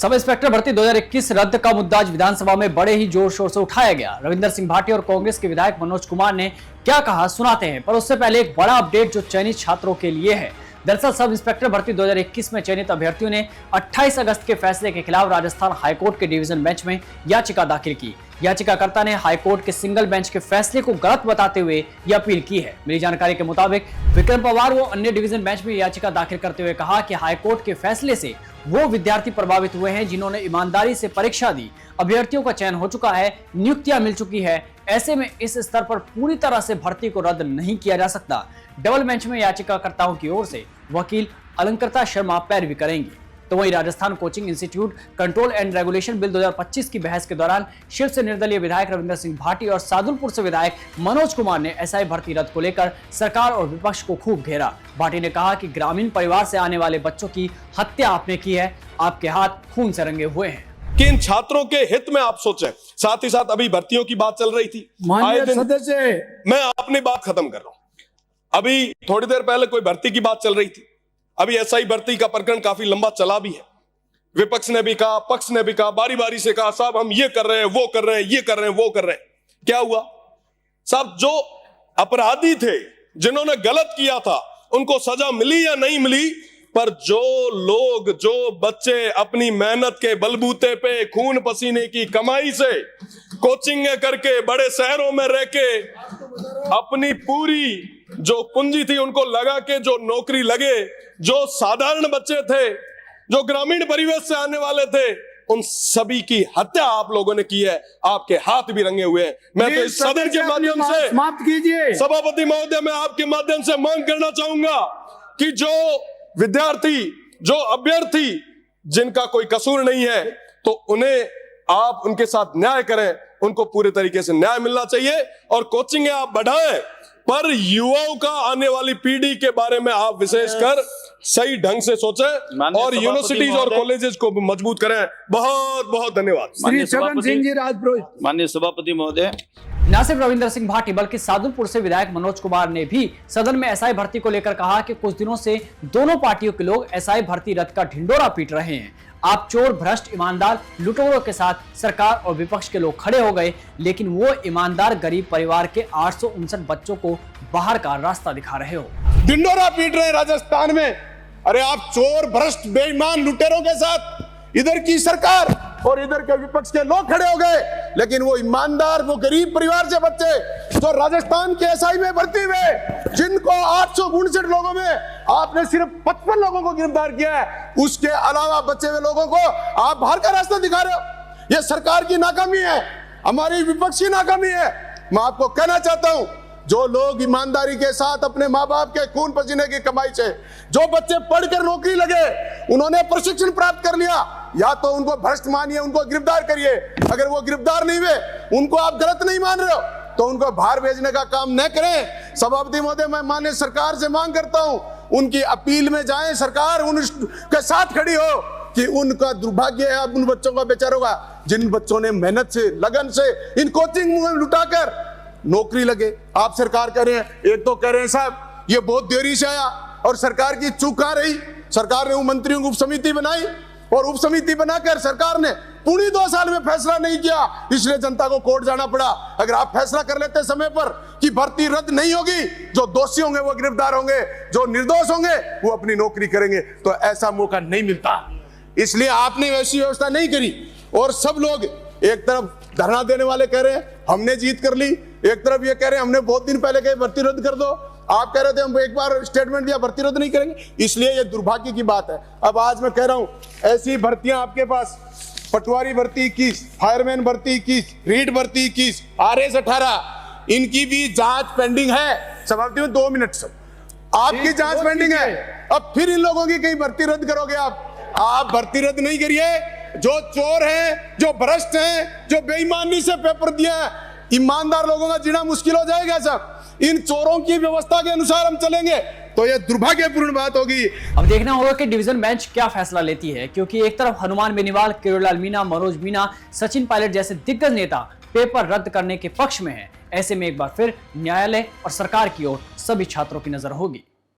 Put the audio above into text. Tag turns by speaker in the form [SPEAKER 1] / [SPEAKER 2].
[SPEAKER 1] Sub inspector भर्ती 2021 रद्द का मुद्दा आज विधानसभा में बड़े ही जोर शोर से उठाया गया। रविंदर सिंह भाटी और कांग्रेस के विधायक मनोज कुमार ने क्या कहा सुनाते हैं, पर उससे पहले एक बड़ा अपडेट जो चयनित छात्रों के लिए है। दरअसल सब इंस्पेक्टर भर्ती 2021 में चयनित अभ्यर्थियों ने 28 अगस्त के फैसले के खिलाफ राजस्थान हाईकोर्ट के डिवीजन बेंच में याचिका दाखिल की। याचिकाकर्ता ने हाईकोर्ट के सिंगल बेंच के फैसले को गलत बताते हुए यह अपील की है। मिली जानकारी के मुताबिक विक्रम पवार वो अन्य डिवीजन बेंच में याचिका दाखिल करते हुए कहा कि हाईकोर्ट के फैसले से वो विद्यार्थी प्रभावित हुए हैं जिन्होंने ईमानदारी से परीक्षा दी। अभ्यर्थियों का चयन हो चुका है, नियुक्तियां मिल चुकी है। ऐसे में इस स्तर पर पूरी तरह से भर्ती को रद्द नहीं किया जा सकता। डबल बेंच में याचिकाकर्ताओं की ओर से वकील अलंकृता शर्मा पैरवी करेंगी। तो वहीं Rajasthan coaching institute control and regulation bill 2025 की बहस के दौरान शिव से निर्दलीय विधायक रविंदर सिंह भाटी और सादुलपुर से विधायक मनोज कुमार ने एसआई भर्ती रद्द को लेकर सरकार और विपक्ष को खूब घेरा। भाटी ने कहा कि ग्रामीण परिवार से आने वाले बच्चों की हत्या आपने की है, आपके हाथ खून से रंगे हुए हैं।
[SPEAKER 2] कि इन छात्रों के हित में आप सोचें। साथ ही साथ अभी भर्तियों की बात चल रही थी, मैं अपनी बात खत्म कर रहा हूं। अभी थोड़ी देर पहले कोई भर्ती की बात चल रही थी। अभी एसआई भर्ती का प्रकरण काफी लंबा चला भी है। विपक्ष ने भी कहा, पक्ष ने भी कहा, बारी बारी से कहा साहब हम ये कर रहे हैं, वो कर रहे हैं, ये कर रहे हैं, वो कर रहे हैं। क्या हुआ साहब? जो अपराधी थे, जिन्होंने गलत किया था, उनको सजा मिली या नहीं मिली, पर जो लोग, जो बच्चे अपनी मेहनत के बलबूते पे खून पसीने की कमाई से कोचिंग करके बड़े शहरों में रह के अपनी पूरी जो पूंजी थी उनको लगा के जो नौकरी लगे, जो साधारण बच्चे थे, जो ग्रामीण परिवेश से आने वाले थे, उन सभी की हत्या आप लोगों ने की है। आपके हाथ भी रंगे हुए हैं। मैं तो इस सदन के माध्यम से
[SPEAKER 3] समाप्त कीजिए।
[SPEAKER 2] सभापति महोदय, मैं आपके माध्यम से मांग करना चाहूंगा कि जो विद्यार्थी, जो अभ्यर्थी जिनका कोई कसूर नहीं है, तो उन्हें आप उनके साथ न्याय करें, उनको पूरे तरीके से न्याय मिलना चाहिए और कोचिंग आप बढ़ाएं, पर युवाओं का, आने वाली पीढ़ी के बारे में आप विशेषकर सही ढंग से सोचें और यूनिवर्सिटीज और कॉलेजेस को मजबूत करें। बहुत बहुत धन्यवाद।
[SPEAKER 3] श्री छगन सिंह जी राजपुरोहित।
[SPEAKER 4] माननीय सभापति महोदय,
[SPEAKER 1] न सिर्फ रविंदर सिंह भाटी बल्कि सादुलपुर से विधायक मनोज कुमार ने भी सदन में एसआई भर्ती को लेकर कहा कि कुछ दिनों से दोनों पार्टियों के लोग एसआई भर्ती रद्द का ढिंडोरा पीट रहे हैं। आप चोर, भ्रष्ट, ईमानदार, लुटेरों के साथ सरकार और विपक्ष के लोग खड़े हो गए, लेकिन वो ईमानदार गरीब परिवार के 859 बच्चों को बाहर का रास्ता दिखा रहे हो।
[SPEAKER 2] ढिंडोरा पीट रहे हैं राजस्थान में। अरे आप चोर, भ्रष्ट, बेईमान, लुटेरों के साथ इधर की सरकार और इधर के विपक्ष के लोग खड़े हो गए, लेकिन वो ईमानदार, वो गरीब परिवार से बच्चे जो राजस्थान के एसआई में भर्ती हुए, जिनको 859 लोगों में आपने सिर्फ 55 लोगों को गिरफ्तार किया है, उसके अलावा बचे हुए लोगों को आप बाहर का रास्ता दिखा रहे हो। ये सरकार की नाकामी है, हमारी विपक्ष की नाकामी है। मैं आपको कहना चाहता हूं, जो लोग ईमानदारी के साथ अपने माँ बाप के खून पसीने की कमाई से, जो बच्चे पढ़कर नौकरी लगे, उन्होंने प्रशिक्षण प्राप्त कर लिया, या तो उनको भ्रष्ट मानिए, उनको गिरफ्तार करिए। अगर वो गिरफ्तार नहीं हुए, उनको आप गलत नहीं मान रहे हो, तो उनको बाहर भेजने का काम न करें। सभापति महोदय, मैं माननीय सरकार से मांग करता हूं, उनकी अपील में जाएं, सरकार उनके साथ खड़ी हो कि उनका दुर्भाग्य है अब उन बच्चों का, बेचारों का, जिन बच्चों ने मेहनत से, लगन से इन कोचिंग में लुटाकर नौकरी लगे। आप सरकार कह रहे हैं, एक तो कह रहे हैं साहब ये बहुत देरी से आया, और सरकार की चूक कहां रही? सरकार ने मंत्रियों की उप समिति बनाई और उप समिति बनाकर सरकार ने पूरी 2 साल में फैसला नहीं किया, इसलिए जनता को कोर्ट जाना पड़ा। अगर आप फैसला कर लेते समय पर कि भर्ती रद्द नहीं होगी, जो दोषी होंगे वो गिरफ्तार होंगे, जो निर्दोष होंगे वो अपनी नौकरी करेंगे, तो ऐसा मौका नहीं मिलता। इसलिए आपने वैसी व्यवस्था नहीं करी, और सब लोग एक तरफ धरना देने वाले कह रहे हैं हमने जीत कर ली, एक तरफ ये कह रहे हैं हमने बहुत दिन पहले कही भर्ती रद्द कर दो, आप कह रहे थे हम एक बार स्टेटमेंट दिया भर्ती रद्द नहीं करेंगे। इसलिए ये दुर्भाग्य की बात है। अब आज मैं कह रहा हूं, ऐसी भर्तियां आपके पास, पटवारी भर्ती 21, फायरमैन भर्ती 21, रीड भर्ती 21, RS 18, इनकी भी जांच पेंडिंग है। सभापति में 2 मिनट सब, आपकी जांच पेंडिंग है। अब फिर इन लोगों की कहीं भर्ती रद्द करोगे आप भर्ती रद्द नहीं करिए। जो चोर हैं, जो भ्रष्ट हैं, जो बेईमानी से पेपर दिया, ईमानदार लोगों का जीना मुश्किल हो जाएगा। सब इन चोरों की व्यवस्था के अनुसार हम चलेंगे तो यह दुर्भाग्यपूर्ण बात होगी।
[SPEAKER 1] अब देखना होगा कि डिवीजन बेंच क्या फैसला लेती है, क्योंकि एक तरफ हनुमान बेनीवाल, किरोड़लाल मीणा, मनोज मीणा, सचिन पायलट जैसे दिग्गज नेता पेपर रद्द करने के पक्ष में है। ऐसे में एक बार फिर न्यायालय और सरकार की ओर सभी छात्रों की नजर होगी।